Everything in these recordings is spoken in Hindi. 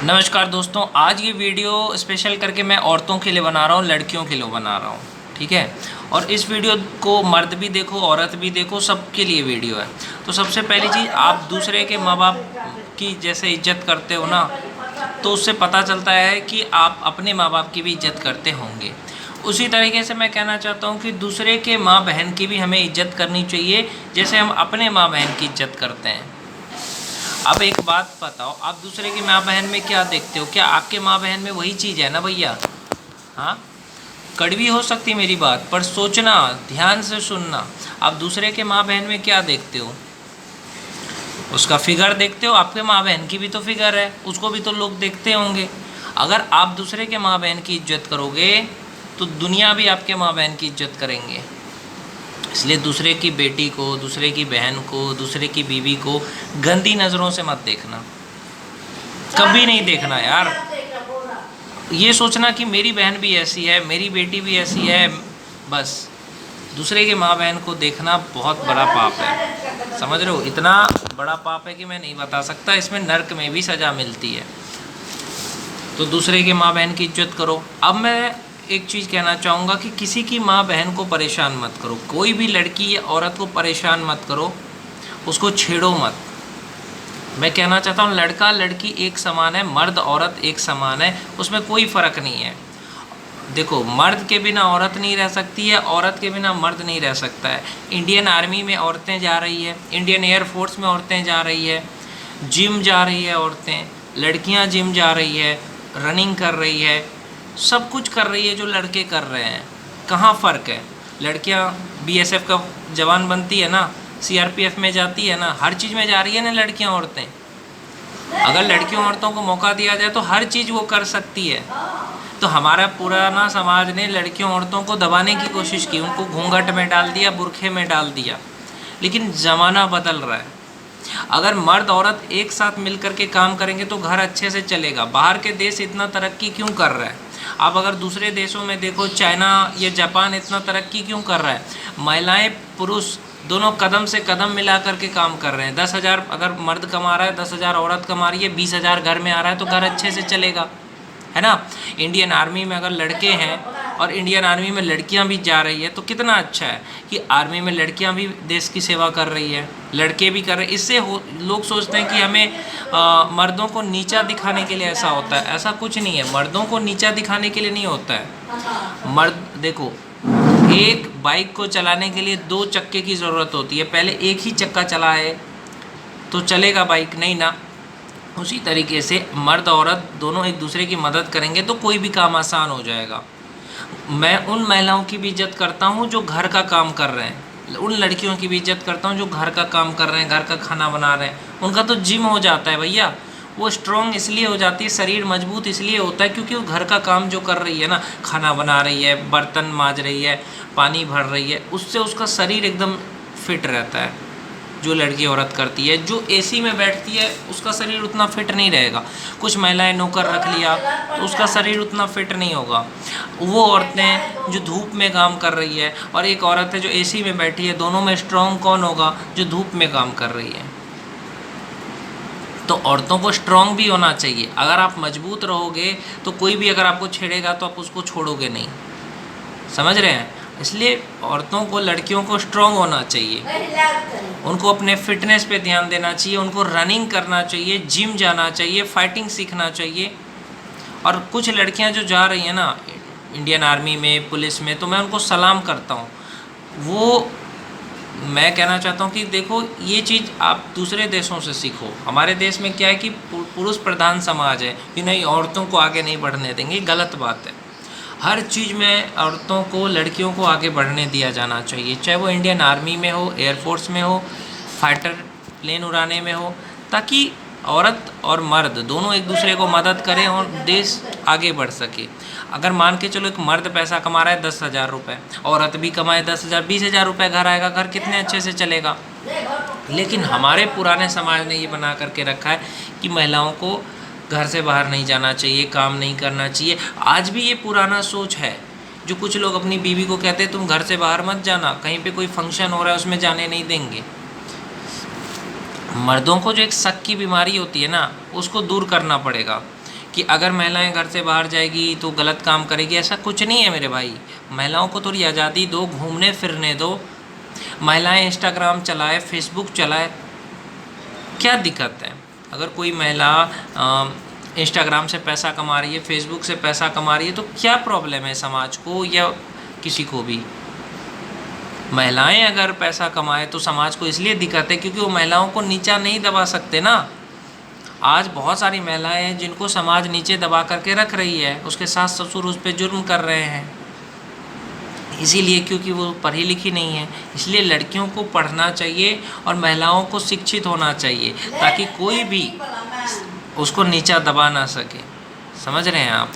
नमस्कार दोस्तों, आज ये वीडियो स्पेशल करके मैं औरतों के लिए बना रहा हूँ, लड़कियों के लिए बना रहा हूँ। ठीक है। और इस वीडियो को मर्द भी देखो, औरत भी देखो, सबके लिए वीडियो है। तो सबसे पहली चीज़, आप दूसरे के माँ बाप की जैसे इज्जत करते हो ना, तो उससे पता चलता है कि आप अपने माँ बाप की भी इज्जत करते होंगे। उसी तरीके से मैं कहना चाहता हूँ कि दूसरे के माँ बहन की भी हमें इज्जत करनी चाहिए, जैसे हम अपने माँ बहन की इज्जत करते हैं। अब एक बात बताओ, आप दूसरे की माँ बहन में क्या देखते हो? क्या आपके माँ बहन में वही चीज़ है ना भैया? हाँ, कड़वी हो सकती मेरी बात, पर सोचना, ध्यान से सुनना। आप दूसरे के माँ बहन में क्या देखते हो? उसका फिगर देखते हो। आपके माँ बहन की भी तो फिगर है, उसको भी तो लोग देखते होंगे। अगर आप दूसरे के माँ बहन की इज्जत करोगे तो दुनिया भी आपके माँ बहन की इज्जत करेंगे। इसलिए दूसरे की बेटी को, दूसरे की बहन को, दूसरे की बीवी को गंदी नज़रों से मत देखना, कभी नहीं देखना यार। ये सोचना कि मेरी बहन भी ऐसी है, मेरी बेटी भी ऐसी है, बस। दूसरे के माँ बहन को देखना बहुत बड़ा पाप है, समझ रहे हो? इतना बड़ा पाप है कि मैं नहीं बता सकता। इसमें नर्क में भी सज़ा मिलती है। तो दूसरे के माँ बहन की इज्जत करो। अब मैं एक चीज़ कहना चाहूँगा कि किसी की माँ बहन को परेशान मत करो। कोई भी लड़की या औरत को परेशान मत करो, उसको छेड़ो मत। मैं कहना चाहता हूँ, लड़का लड़की एक समान है, मर्द औरत एक समान है, उसमें कोई फ़र्क नहीं है। देखो, मर्द के बिना औरत नहीं रह सकती है, औरत के बिना मर्द नहीं रह सकता है। इंडियन आर्मी में औरतें जा रही है, इंडियन एयरफोर्स में औरतें जा रही है, जिम जा रही है औरतें, लड़कियां जिम जा रही है, रनिंग कर रही है, सब कुछ कर रही है जो लड़के कर रहे हैं। कहाँ फ़र्क है? लड़कियां बीएसएफ का जवान बनती है ना, सीआरपीएफ में जाती है ना, हर चीज़ में जा रही है ना लड़कियां औरतें। अगर लड़कियों औरतों को मौका दिया जाए तो हर चीज़ वो कर सकती है। तो हमारा पुराना समाज ने लड़कियों औरतों को दबाने की कोशिश की, उनको घूंघट में डाल दिया, बुरखे में डाल दिया। लेकिन ज़माना बदल रहा है। अगर मर्द औरत एक साथ मिल कर के काम करेंगे तो घर अच्छे से चलेगा। बाहर के देश इतना तरक्की क्यों कर रहा है? आप अगर दूसरे देशों में देखो, चाइना या जापान इतना तरक्की क्यों कर रहा है? महिलाएं पुरुष दोनों कदम से कदम मिला करके काम कर रहे हैं। 10,000 अगर मर्द कमा रहा है, 10,000 औरत कमा रही है, 20,000 घर में आ रहा है, तो घर अच्छे से चलेगा, है ना? इंडियन आर्मी में अगर लड़के हैं और इंडियन आर्मी में लड़कियां भी जा रही है तो कितना अच्छा है कि आर्मी में लड़कियां भी देश की सेवा कर रही है, लड़के भी कर रहे हैं। इससे लोग सोचते हैं कि हमें मर्दों को नीचा दिखाने के लिए ऐसा होता है। ऐसा कुछ नहीं है, मर्दों को नीचा दिखाने के लिए नहीं होता है। मर्द देखो, एक बाइक को चलाने के लिए 2 चक्के की ज़रूरत होती है। पहले एक ही चक्का चलाए तो चलेगा बाइक, नहीं ना। उसी तरीके से मर्द औरत दोनों एक दूसरे की मदद करेंगे तो कोई भी काम आसान हो जाएगा। मैं उन महिलाओं की भी इज्जत करता हूँ जो घर का काम कर रहे हैं, उन लड़कियों की भी इज्जत करता हूँ जो घर का काम कर रहे हैं, घर का खाना बना रहे हैं। उनका तो जिम हो जाता है भैया। वो स्ट्रॉन्ग इसलिए हो जाती है, शरीर मजबूत इसलिए होता है क्योंकि वो घर का काम जो कर रही है ना, खाना बना रही है, बर्तन मांज रही है, पानी भर रही है, उससे उसका शरीर एकदम फिट रहता है। जो लड़की औरत करती है, जो एसी में बैठती है, उसका शरीर उतना फिट नहीं रहेगा। कुछ महिलाएं नौकर रख लिया तो उसका शरीर उतना फिट नहीं होगा। वो औरतें जो धूप में काम कर रही है और एक औरत है जो एसी में बैठी है, दोनों में स्ट्रॉन्ग कौन होगा? जो धूप में काम कर रही है। तो औरतों को स्ट्रॉन्ग भी होना चाहिए। अगर आप मजबूत रहोगे तो कोई भी अगर आपको छेड़ेगा तो आप उसको छोड़ोगे नहीं, समझ रहे हैं? इसलिए औरतों को, लड़कियों को स्ट्रॉन्ग होना चाहिए, उनको अपने फिटनेस पे ध्यान देना चाहिए, उनको रनिंग करना चाहिए, जिम जाना चाहिए, फाइटिंग सीखना चाहिए। और कुछ लड़कियां जो जा रही हैं ना इंडियन आर्मी में, पुलिस में, तो मैं उनको सलाम करता हूँ। वो, मैं कहना चाहता हूँ कि देखो, ये चीज़ आप दूसरे देशों से सीखो। हमारे देश में क्या है कि पुरुष प्रधान समाज है कि नहीं, औरतों को आगे नहीं बढ़ने देंगे, गलत बात है। हर चीज़ में औरतों को, लड़कियों को आगे बढ़ने दिया जाना चाहिए, चाहे वो इंडियन आर्मी में हो, एयरफोर्स में हो, फाइटर प्लेन उड़ाने में हो, ताकि औरत और मर्द दोनों एक दूसरे को मदद करें और देश आगे बढ़ सके। अगर मान के चलो, एक मर्द पैसा कमा रहा है 10,000 रुपये, औरत भी कमाए 10,000, 20,000 रुपये, घर आएगा, घर कितने अच्छे से चलेगा। लेकिन हमारे पुराने समाज ने ये बना करके रखा है कि महिलाओं को घर से बाहर नहीं जाना चाहिए, काम नहीं करना चाहिए। आज भी ये पुराना सोच है, जो कुछ लोग अपनी बीवी को कहते हैं तुम घर से बाहर मत जाना, कहीं पे कोई फंक्शन हो रहा है उसमें जाने नहीं देंगे। मर्दों को जो एक शक की बीमारी होती है ना, उसको दूर करना पड़ेगा। कि अगर महिलाएं घर से बाहर जाएगी तो गलत काम करेगी, ऐसा कुछ नहीं है मेरे भाई। महिलाओं को थोड़ी आज़ादी दो, घूमने फिरने दो। महिलाएं इंस्टाग्राम चलाए, फेसबुक चलाए, क्या दिक्कत है? अगर कोई महिला इंस्टाग्राम से पैसा कमा रही है, फेसबुक से पैसा कमा रही है, तो क्या प्रॉब्लम है समाज को या किसी को भी? महिलाएं अगर पैसा कमाए तो समाज को इसलिए दिक्कत है क्योंकि वो महिलाओं को नीचा नहीं दबा सकते ना। आज बहुत सारी महिलाएं हैं जिनको समाज नीचे दबा करके रख रही है, उसके सास ससुर उस पर जुर्म कर रहे हैं, इसीलिए क्योंकि वो पढ़ी लिखी नहीं है। इसलिए लड़कियों को पढ़ना चाहिए और महिलाओं को शिक्षित होना चाहिए ताकि कोई भी उसको नीचा दबा ना सके। समझ रहे हैं आप?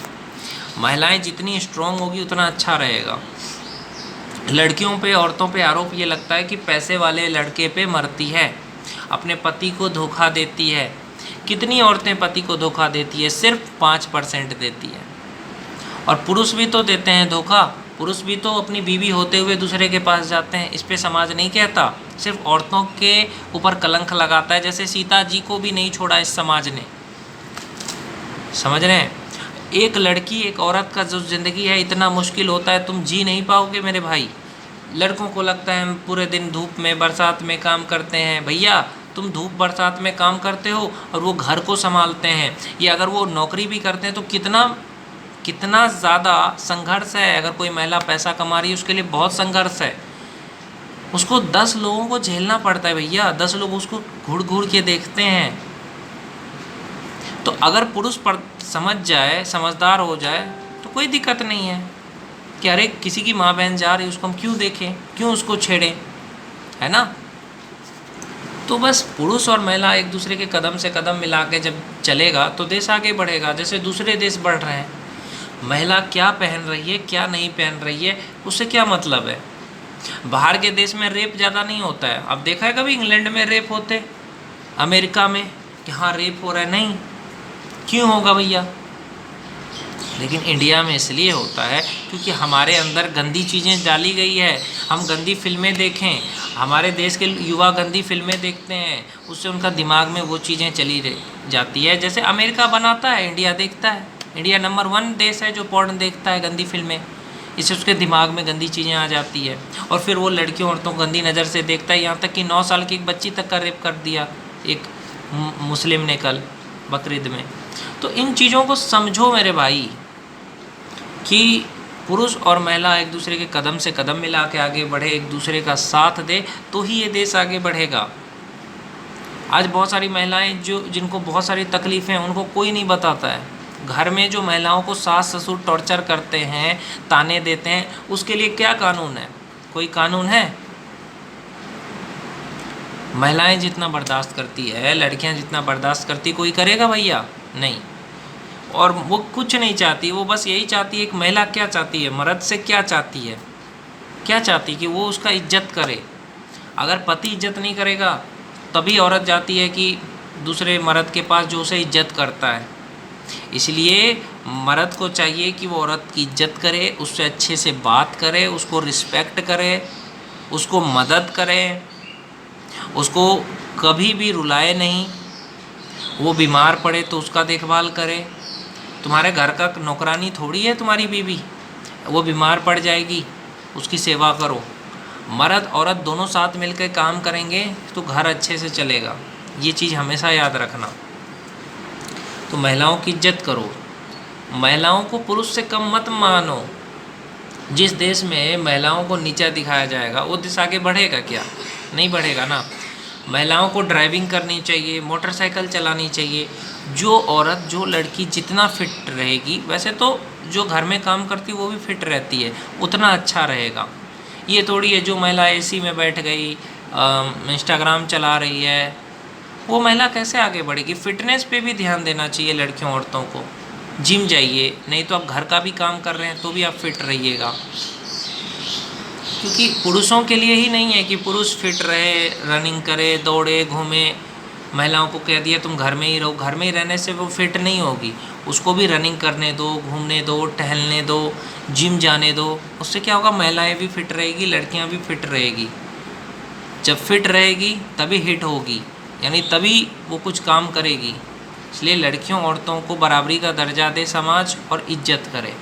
महिलाएं जितनी स्ट्रांग होगी उतना अच्छा रहेगा। लड़कियों पे, औरतों पे आरोप ये लगता है कि पैसे वाले लड़के पे मरती है, अपने पति को धोखा देती है। कितनी औरतें पति को धोखा देती है? सिर्फ 5% देती है। और पुरुष भी तो देते हैं धोखा, पुरुष भी तो अपनी बीवी होते हुए दूसरे के पास जाते हैं। इस पे समाज नहीं कहता, सिर्फ औरतों के ऊपर कलंक लगाता है। जैसे सीता जी को भी नहीं छोड़ा इस समाज ने। समझ रहे हैं? एक लड़की, एक औरत का जो ज़िंदगी है इतना मुश्किल होता है, तुम जी नहीं पाओगे मेरे भाई। लड़कों को लगता है हम पूरे दिन धूप में बरसात में काम करते हैं। भैया तुम धूप बरसात में काम करते हो और वो घर को संभालते हैं, या अगर वो नौकरी भी करते हैं तो कितना ज़्यादा संघर्ष है। अगर कोई महिला पैसा कमा रही है उसके लिए बहुत संघर्ष है। उसको 10 लोगों को झेलना पड़ता है भैया, 10 लोग उसको घूर घूर के देखते हैं। तो अगर पुरुष समझ जाए, समझदार हो जाए तो कोई दिक्कत नहीं है कि अरे किसी की माँ बहन जा रही, उसको हम क्यों देखें, क्यों उसको छेड़ें, है ना? तो बस पुरुष और महिला एक दूसरे के कदम से कदम मिला के जब चलेगा तो देश आगे बढ़ेगा, जैसे दूसरे देश बढ़ रहे हैं। महिला क्या पहन रही है, क्या नहीं पहन रही है, उससे क्या मतलब है? बाहर के देश में रेप ज़्यादा नहीं होता है। अब देखा है कभी इंग्लैंड में रेप होते, अमेरिका में कि हाँ रेप हो रहा है? नहीं। क्यों होगा भैया? लेकिन इंडिया में इसलिए होता है क्योंकि हमारे अंदर गंदी चीज़ें डाली गई है। हम गंदी फिल्में देखें, हमारे देश के युवा गंदी फिल्में देखते हैं, उससे उनका दिमाग में वो चीज़ें चली जाती है। जैसे अमेरिका बनाता है, इंडिया देखता है। इंडिया नंबर 1 देश है जो पॉर्न देखता है, गंदी फिल्में। इससे उसके दिमाग में गंदी चीज़ें आ जाती है और फिर वो लड़कियों औरतों को गंदी नज़र से देखता है। यहाँ तक कि 9 साल की एक बच्ची तक का रेप कर दिया एक मुस्लिम ने कल बकरीद में। तो इन चीज़ों को समझो मेरे भाई कि पुरुष और महिला एक दूसरे के कदम से कदम मिला के आगे बढ़े, एक दूसरे का साथ दे, तो ही ये देश आगे बढ़ेगा। आज बहुत सारी महिलाएं जिनको बहुत सारी तकलीफ़ें हैं उनको कोई नहीं बताता है। घर में जो महिलाओं को सास ससुर टॉर्चर करते हैं, ताने देते हैं, उसके लिए क्या कानून है? कोई कानून है? महिलाएं जितना बर्दाश्त करती है, लड़कियां जितना बर्दाश्त करती, कोई करेगा भैया? नहीं। और वो कुछ नहीं चाहती, वो बस यही चाहती है। एक महिला क्या चाहती है? मर्द से क्या चाहती है? क्या चाहती है? कि वो उसका इज्जत करे। अगर पति इज्जत नहीं करेगा तभी औरत जाती है कि दूसरे मर्द के पास जो उसे इज्जत करता है। इसलिए मर्द को चाहिए कि वो औरत की इज्जत करे, उससे अच्छे से बात करे, उसको रिस्पेक्ट करे, उसको मदद करे, उसको कभी भी रुलाए नहीं। वो बीमार पड़े तो उसका देखभाल करे। तुम्हारे घर का नौकरानी थोड़ी है तुम्हारी बीवी, वो बीमार पड़ जाएगी, उसकी सेवा करो। मर्द औरत दोनों साथ मिलकर काम करेंगे तो घर अच्छे से चलेगा। ये चीज़ हमेशा याद रखना। तो महिलाओं की इज्जत करो, महिलाओं को पुरुष से कम मत मानो। जिस देश में महिलाओं को नीचा दिखाया जाएगा वो देश आगे बढ़ेगा क्या? नहीं बढ़ेगा ना। महिलाओं को ड्राइविंग करनी चाहिए, मोटरसाइकिल चलानी चाहिए। जो औरत, जो लड़की जितना फिट रहेगी, वैसे तो जो घर में काम करती है वो भी फिट रहती है, उतना अच्छा रहेगा। ये थोड़ी है जो महिला एसी में बैठ गई, इंस्टाग्राम चला रही है, वो महिला कैसे आगे बढ़ेगी? फिटनेस पे भी ध्यान देना चाहिए लड़कियों औरतों को। जिम जाइए, नहीं तो आप घर का भी काम कर रहे हैं तो भी आप फिट रहिएगा। क्योंकि पुरुषों के लिए ही नहीं है कि पुरुष फिट रहे, रनिंग करे, दौड़े, घूमे। महिलाओं को कह दिया तुम घर में ही रहो। घर में ही रहने से वो फिट नहीं होगी, उसको भी रनिंग करने दो, घूमने दो, टहलने दो, जिम जाने दो। उससे क्या होगा? महिलाएं भी फिट रहेगी, लड़कियां भी फिट रहेगी। जब फिट रहेगी तभी हिट होगी, यानी तभी वो कुछ काम करेगी। इसलिए लड़कियों औरतों को बराबरी का दर्जा दे समाज और इज्जत करे।